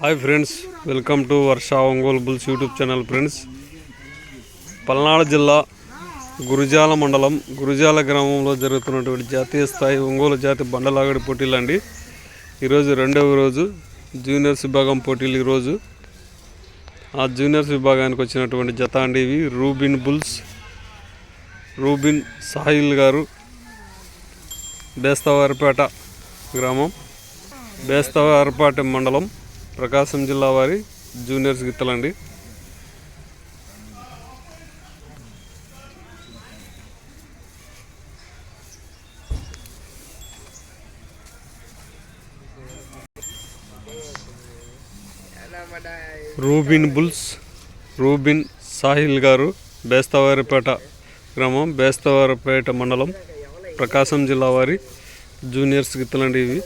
Hi friends, welcome to Varsha Ongole bulls YouTube channel. Friends, Palnadu జిల్లా గురుజాల మండలం గురుజాల గ్రామంలో జరుగుతున్నటువంటి జాతీయ స్థాయి ఒంగోలు జాతి బండలాగడి పోటీలు అండి. ఈరోజు రెండవ రోజు జూనియర్స్ విభాగం పోటీలు. ఈరోజు ఆ జూనియర్స్ విభాగానికి వచ్చినటువంటి జత అండి ఇవి. రూబిన్ సాహిల్ గారు, బేస్తవారిపేట గ్రామం, బేస్తవారిపేట మండలం, ప్రకాశం జిల్లా వారి జూనియర్స్ గిత్తలండి. రూబిన్ సాహిల్ గారు, బేస్తవారిపేట గ్రామం, బేస్తవారిపేట మండలం, ప్రకాశం జిల్లా వారి జూనియర్స్ గిత్తలండి ఇవి.